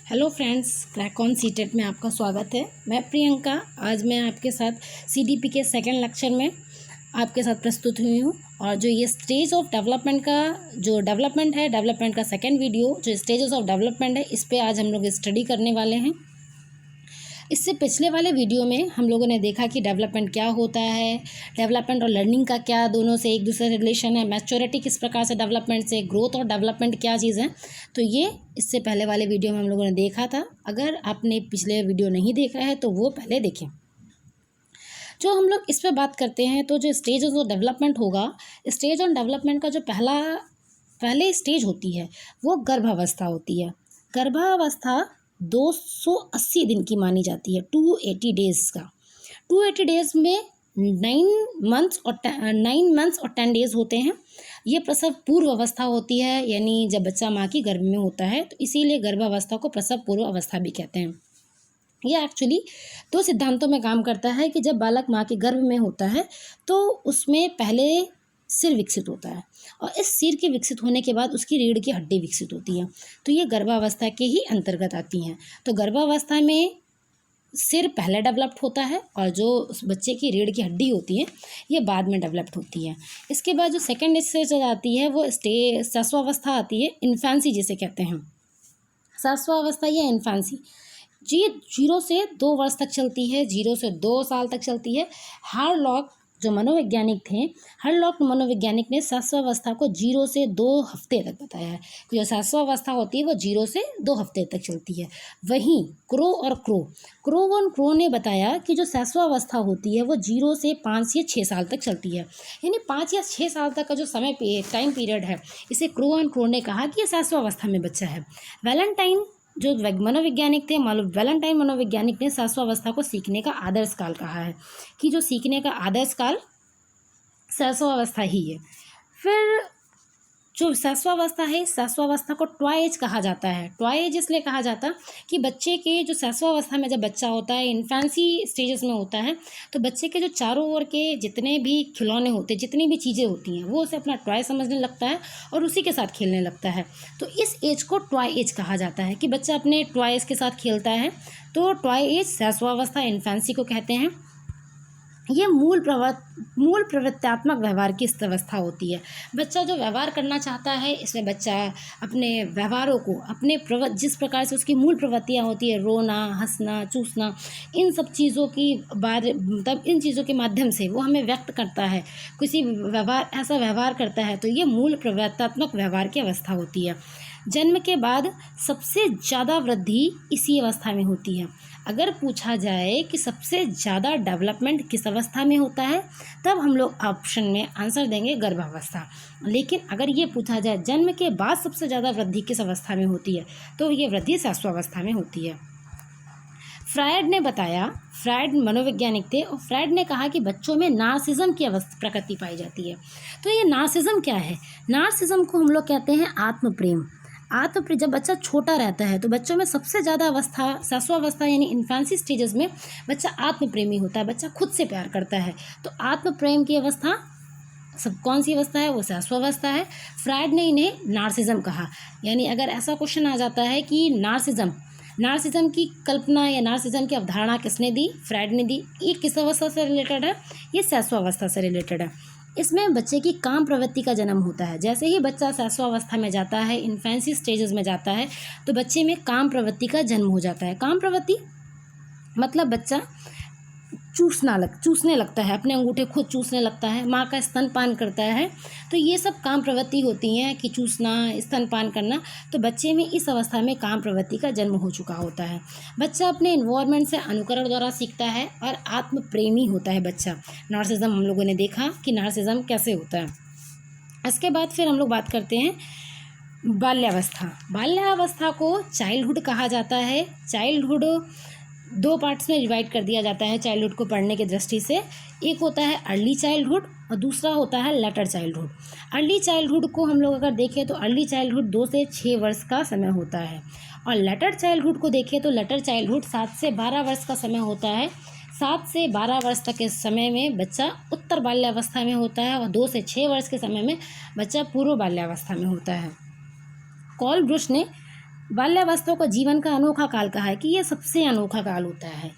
Hello friends, crack on CTET में आपका स्वागत है। मैं प्रियंका आज मैं आपके साथ सीडीपी के सेकंड लेक्चर में आपके साथ प्रस्तुत हुई हूँ। और जो ये स्टेज ऑफ डेवलपमेंट का जो डेवलपमेंट का सेकंड वीडियो जो स्टेजेस ऑफ डेवलपमेंट है, इस पे आज हम लोग स्टडी करने वाले हैं। इससे पिछले वाले वीडियो में हम लोगों ने देखा कि डेवलपमेंट क्या होता है, डेवलपमेंट और लर्निंग का क्या दोनों से एक दूसरे से रिलेशन है, मैच्योरिटी किस प्रकार से डेवलपमेंट से, ग्रोथ और डेवलपमेंट क्या चीज़ है। तो ये इससे पहले वाले वीडियो में हम लोगों ने देखा था। अगर आपने पिछले वीडियो नहीं देखा है तो वो पहले देखें। जो हम लोग इस पर बात करते हैं तो जो स्टेज ऑफ डेवलपमेंट होगा, स्टेज ऑन डेवलपमेंट का जो पहले स्टेज होती है वो गर्भावस्था होती है। गर्भावस्था 280 दिन की मानी जाती है, 280 डेज़ का। 280 डेज़ में 9 मंथ्स और 10 डेज़ होते हैं। ये प्रसव पूर्व अवस्था होती है, यानी जब बच्चा माँ की गर्भ में होता है, तो इसीलिए गर्भावस्था को प्रसव पूर्व अवस्था भी कहते हैं। ये एक्चुअली दो सिद्धांतों में काम करता है कि जब बालक माँ के गर्भ में होता है तो उसमें पहले सिर विकसित होता है और इस सिर के विकसित होने के बाद उसकी रीढ़ की हड्डी विकसित होती है। तो ये गर्भावस्था के ही अंतर्गत आती हैं। तो गर्भावस्था में सिर पहले डेवलप्ड होता है और जो उस बच्चे की रीढ़ की हड्डी होती है ये बाद में डेवलप्ड होती है। इसके बाद जो सेकेंड स्टेज आती है वो शिशुअवस्था आती है, इन्फेंसी जिसे कहते हैं। शिशुअवस्था या इन्फेंसी जी 0 से 2 वर्ष तक चलती है, 0 से 2 साल तक चलती है। हार्लॉक जो मनोवैज्ञानिक थे, हार्लॉक मनोवैज्ञानिक ने शिशुअवस्था को 0 से 2 हफ्ते तक बताया है। जो शिशुअवस्था होती है वो 0 से 2 हफ्ते तक चलती है। वहीं क्रो ने बताया कि जो शिशुअवस्था होती है वो 0 से 5 या 6 साल तक चलती है, यानी 5 या 6 साल तक का जो टाइम पीरियड है, इसे क्रो ने कहा कि ये शिशुअवस्था में बच्चा है। वैलेंटाइन जो मनोवैज्ञानिक थे, वैलेंटाइन मनोवैज्ञानिक ने शिशुअवस्था को सीखने का आदर्श काल कहा है कि जो सीखने का आदर्श काल शिशुअवस्था ही है। फिर जो शिशुअवस्था है, शिशुअवस्था को टॉय एज कहा जाता है। टॉय एज इसलिए कहा जाता कि बच्चे के जो शिशुअवस्था में जब बच्चा होता है, इन्फेंसी स्टेजेस में होता है, तो बच्चे के जो चारों ओर के जितने भी खिलौने होते हैं, जितनी भी चीज़ें होती हैं, वो उसे अपना टॉय समझने लगता है और उसी के साथ खेलने लगता है। तो इस एज को टॉय एज कहा जाता है कि बच्चा अपने टॉयज के साथ खेलता है। तो टॉय एज शिशुअवस्था, इन्फेंसी को कहते हैं। ये मूल प्रवृत्त्यात्मक व्यवहार की अवस्था होती है। बच्चा जो व्यवहार करना चाहता है, इसमें बच्चा अपने व्यवहारों को जिस प्रकार से उसकी मूल प्रवृत्तियाँ होती है, रोना, हंसना, चूसना, इन सब चीज़ों की मतलब इन चीज़ों के माध्यम से वो हमें व्यक्त करता है, ऐसा व्यवहार करता है। तो ये मूल प्रवृत्त्यात्मक व्यवहार की अवस्था होती है। जन्म के बाद सबसे ज़्यादा वृद्धि इसी अवस्था में होती है। अगर पूछा जाए कि सबसे ज़्यादा डेवलपमेंट किस अवस्था में होता है, तब हम लोग ऑप्शन में आंसर देंगे गर्भावस्था। लेकिन अगर ये पूछा जाए जन्म के बाद सबसे ज़्यादा वृद्धि किस अवस्था में होती है, तो ये वृद्धि शिशुअवस्था में होती है। फ्रायड मनोवैज्ञानिक थे और फ्रायड ने कहा कि बच्चों में नार्सिज्म की प्रकृति पाई जाती है। तो ये नार्सिज्म क्या है? नार्सिज्म को हम लोग कहते हैं आत्मप्रेम। जब बच्चा छोटा रहता है तो बच्चों में सबसे ज़्यादा अवस्था शिशुअवस्था यानी इन्फेंसी स्टेजेस में बच्चा आत्मप्रेमी होता है, बच्चा खुद से प्यार करता है। तो आत्मप्रेम की अवस्था कौन सी अवस्था है? वो शिशुअवस्था है। फ्रायड ने इन्हें नार्सिज्म कहा। यानी अगर ऐसा क्वेश्चन आ जाता है कि नार्सिज्म की कल्पना या नार्सिज्म की अवधारणा किसने दी? फ्रायड ने दी। ये किस अवस्था से रिलेटेड है? ये शिशुअवस्था से रिलेटेड है। इसमें बच्चे की काम प्रवृत्ति का जन्म होता है। जैसे ही बच्चा शिशुअवस्था में जाता है, इन्फेंसी स्टेजेस में जाता है, तो बच्चे में काम प्रवृत्ति का जन्म हो जाता है। काम प्रवृत्ति मतलब बच्चा चूसने लगता है, अपने अंगूठे खुद चूसने लगता है, माँ का स्तनपान करता है। तो ये सब काम प्रवृत्ति होती हैं कि चूसना, स्तनपान करना। तो बच्चे में इस अवस्था में काम प्रवृत्ति का जन्म हो चुका होता है। बच्चा अपने इन्वायरमेंट से अनुकरण द्वारा सीखता है और आत्मप्रेमी होता है बच्चा। नार्सिज्म हम लोगों ने देखा कि नार्सिज्म कैसे होता है। इसके बाद फिर हम लोग बात करते हैं बाल्यावस्था को चाइल्डहुड कहा जाता है। चाइल्डहुड 2 पार्ट्स में डिवाइड कर दिया जाता है चाइल्डहुड को पढ़ने की दृष्टि से। एक होता है अर्ली चाइल्डहुड और दूसरा होता है लेटर चाइल्डहुड। अर्ली चाइल्डहुड को हम लोग अगर देखें तो अर्ली चाइल्डहुड 2 से 6 वर्ष का समय होता है और लेटर चाइल्डहुड को देखें तो लेटर चाइल्डहुड 7 से 12 वर्ष का समय होता है। 7 से 12 वर्ष तक के समय में बच्चा उत्तर बाल्यावस्था में होता है और 2 से 6 वर्ष के समय में बच्चा पूर्व बाल्यावस्था में होता है। कॉल ब्रुश ने बाल्यावस्था को जीवन का अनोखा काल कहा है कि ये सबसे अनोखा काल होता है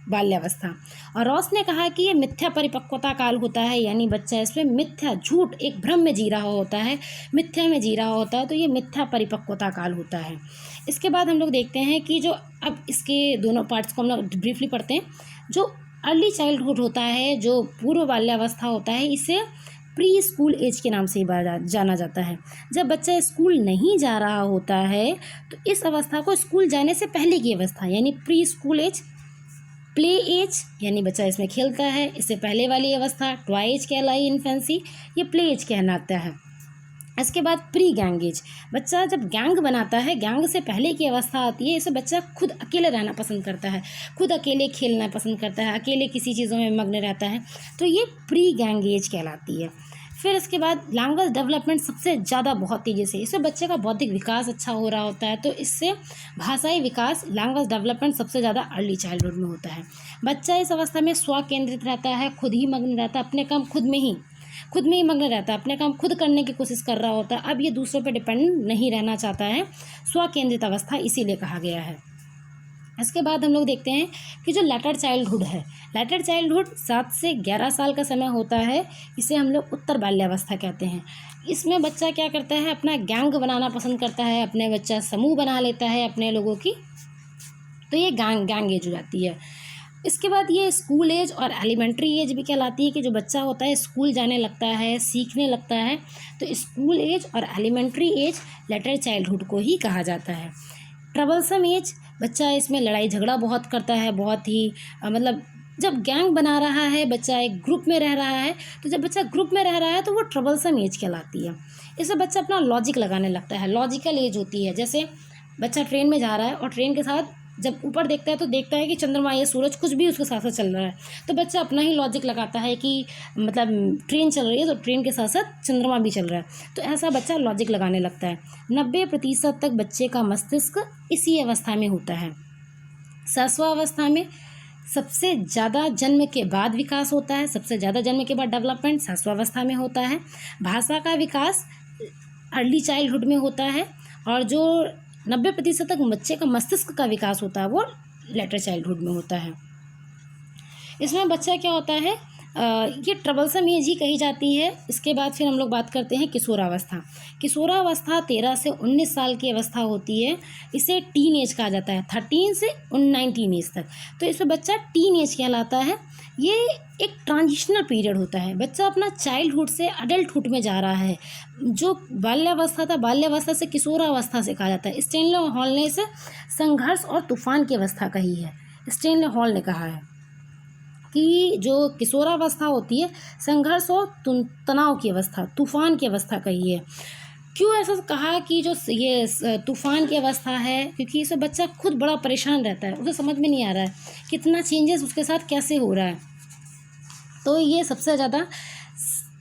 बाल्यावस्था। और रॉस ने कहा कि ये मिथ्या परिपक्वता काल होता है, यानी बच्चा इसमें मिथ्या, झूठ, एक भ्रम में जी रहा होता है, मिथ्या में जी रहा होता है, तो ये मिथ्या परिपक्वता काल होता है। इसके बाद हम लोग देखते हैं कि जो अब इसके दोनों पार्ट्स को हम लोग ब्रीफली पढ़ते हैं। जो अर्ली चाइल्डहुड होता है, जो पूर्व बाल्यावस्था होता है, इसे प्री स्कूल एज के नाम से जाना जाता है। जब बच्चा स्कूल नहीं जा रहा होता है तो इस अवस्था को स्कूल जाने से पहले की अवस्था यानी pre school age. Play age यानी बच्चा इसमें खेलता है, इससे पहले वाली अवस्था ट्वाई एज कहलाई इन्फेंसी, ये प्ले एज कहलाता है। इसके बाद प्री गैंग एज, बच्चा जब गैंग बनाता है, गैंग से पहले की अवस्था आती है, इसे बच्चा खुद अकेले रहना पसंद करता है, खुद अकेले खेलना पसंद करता है, अकेले किसी चीज़ों में मग्न रहता है, तो ये प्री गैंग एज कहलाती है। फिर इसके बाद लैंग्वेज डेवलपमेंट सबसे ज़्यादा बहुत तेज़ी से, इससे बच्चे का बौद्धिक विकास अच्छा हो रहा होता है, तो इससे भाषाई विकास, लैंग्वेज डेवलपमेंट सबसे ज़्यादा अर्ली चाइल्डहुड में होता है। बच्चा इस अवस्था में स्व केंद्रित रहता है, खुद ही मग्न रहता है, अपने काम खुद में ही मग्न रहता है, अपने काम खुद करने की कोशिश कर रहा होता है। अब ये दूसरों पर डिपेंड नहीं रहना चाहता है, स्व केंद्रित अवस्था इसीलिए कहा गया है। इसके बाद हम लोग देखते हैं कि जो लेटर चाइल्डहुड है, लेटर चाइल्डहुड 7 से 11 साल का समय होता है, इसे हम लोग उत्तर बाल्यावस्था कहते हैं। इसमें बच्चा क्या करता है, अपना गैंग बनाना पसंद करता है, अपने बच्चा समूह बना लेता है अपने लोगों की, तो ये गैंग एज हो जाती है। इसके बाद ये स्कूल एज और एलिमेंट्री एज भी कहलाती है कि जो बच्चा होता है स्कूल जाने लगता है, सीखने लगता है, तो स्कूल एज और एलिमेंट्री एज लेटर चाइल्डहुड को ही कहा जाता है। ट्रबलसम एज, बच्चा इसमें लड़ाई झगड़ा बहुत करता है, बहुत ही मतलब जब गैंग बना रहा है, बच्चा एक ग्रुप में रह रहा है, तो जब बच्चा ग्रुप में रह रहा है तो वो ट्रबलसम एज कहलाती है। इसमें बच्चा अपना लॉजिक लगाने लगता है, लॉजिकल एज होती है। जैसे बच्चा ट्रेन में जा रहा है और ट्रेन के साथ जब ऊपर देखता है तो देखता है कि चंद्रमा या सूरज कुछ भी उसके साथ साथ चल रहा है, तो बच्चा अपना ही लॉजिक लगाता है कि मतलब ट्रेन चल रही है तो ट्रेन के साथ साथ चंद्रमा भी चल रहा है, तो ऐसा बच्चा लॉजिक लगाने लगता है। 90% तक बच्चे का मस्तिष्क इसी अवस्था में होता है। सहस्वावस्था में सबसे ज़्यादा जन्म के बाद विकास होता है, सबसे ज़्यादा जन्म के बाद डेवलपमेंट सहस्वावस्था में होता है। भाषा का विकास अर्ली चाइल्डहुड में होता है, और जो 90% तक बच्चे का मस्तिष्क का विकास होता है वो लेटर चाइल्डहुड में होता है। इसमें बच्चा क्या होता है, ये ट्रबलसम एज ही कही जाती है। इसके बाद फिर हम लोग बात करते हैं किशोरावस्था। किशोरावस्था 13 से 19 साल की अवस्था होती है, इसे टीन एज कहा जाता है, 13 से 19 एज तक, तो इसमें बच्चा टीन एज कहलाता है। ये एक ट्रांजिशनल पीरियड होता है, बच्चा अपना चाइल्डहुड से अडल्टहुड में जा रहा है। जो बाल्यावस्था था, बाल्यावस्था से किशोरावस्था से कहा जाता है। स्टेनले हॉल ने इसे संघर्ष और तूफान की अवस्था कही है। स्टेनले हॉल ने कहा है कि जो किशोरावस्था होती है संघर्ष और तनाव की अवस्था, तूफान की अवस्था कही है। क्यों ऐसा कहा कि जो ये तूफान की अवस्था है, क्योंकि इसे बच्चा खुद बड़ा परेशान रहता है, उसे समझ में नहीं आ रहा है कितना चेंजेस उसके साथ कैसे हो रहा है, तो ये सबसे ज़्यादा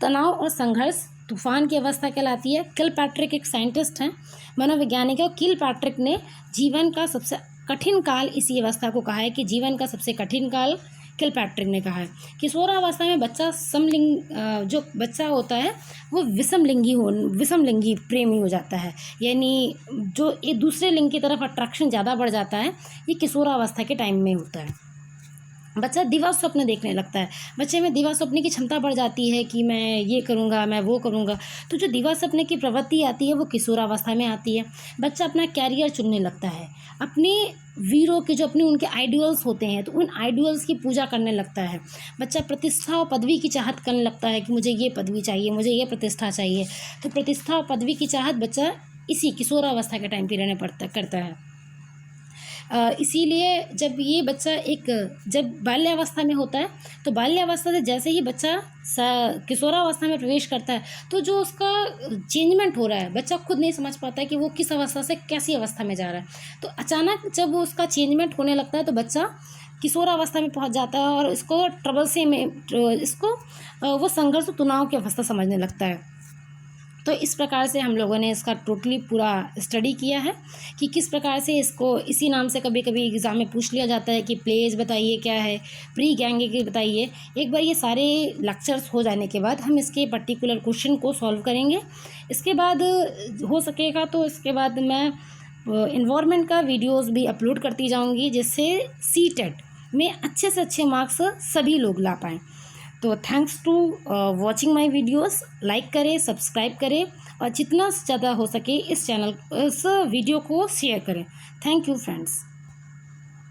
तनाव और संघर्ष तूफान की अवस्था कहलाती है। किलपैट्रिक एक साइंटिस्ट हैं, मनोवैज्ञानिक है, किलपैट्रिक ने जीवन का सबसे कठिन काल इसी अवस्था को कहा है कि जीवन का सबसे कठिन काल किलपैट्रिक ने कहा है। किशोरावस्था में बच्चा जो बच्चा होता है वो विषमलिंगी प्रेमी हो जाता है, यानी जो एक दूसरे लिंग की तरफ अट्रैक्शन ज़्यादा बढ़ जाता है, ये किशोरावस्था के टाइम में होता है। बच्चा दिवा स्वप्न देखने लगता है, बच्चे में दिवा स्वप्न की क्षमता बढ़ जाती है कि मैं ये करूँगा, मैं वो करूँगा, तो जो दिवा स्वप्न की प्रवृत्ति आती है वो किशोरावस्था में आती है। बच्चा अपना कैरियर चुनने लगता है, अपने वीरों के जो अपने उनके आइडियल्स होते हैं तो उन आइडियल्स की पूजा करने लगता है। बच्चा प्रतिष्ठा और पदवी की चाहत करने लगता है कि मुझे ये पदवी चाहिए, मुझे ये प्रतिष्ठा चाहिए, तो प्रतिष्ठा और पदवी की चाहत बच्चा इसी किशोरावस्था के टाइम पीरियड में करता है। इसीलिए जब ये बच्चा जब बाल्यावस्था में होता है तो बाल्यावस्था से जैसे ही बच्चा किशोरावस्था में प्रवेश करता है तो जो उसका चेंजमेंट हो रहा है बच्चा खुद नहीं समझ पाता है कि वो किस अवस्था से कैसी अवस्था में जा रहा है। तो अचानक जब वो उसका चेंजमेंट होने लगता है तो बच्चा किशोरावस्था में पहुंच जाता है और इसको वो संघर्ष तनाव की अवस्था समझने लगता है। तो इस प्रकार से हम लोगों ने इसका टोटली पूरा स्टडी किया है कि किस प्रकार से इसको इसी नाम से कभी कभी एग्ज़ाम में पूछ लिया जाता है कि प्लेज बताइए क्या है, प्री गैंग बताइए। एक बार ये सारे लेक्चर्स हो जाने के बाद हम इसके पर्टिकुलर क्वेश्चन को सॉल्व करेंगे। इसके बाद हो सकेगा तो इसके बाद मैं इन्वायरमेंट का वीडियोस भी अपलोड करती जाऊंगी, जिससे सीटेट में अच्छे से अच्छे मार्क्स सभी लोग ला पाएँ। तो thanks to watching my videos. Like करें, सब्सक्राइब करें और जितना ज़्यादा हो सके इस वीडियो को शेयर करें। Thank you friends.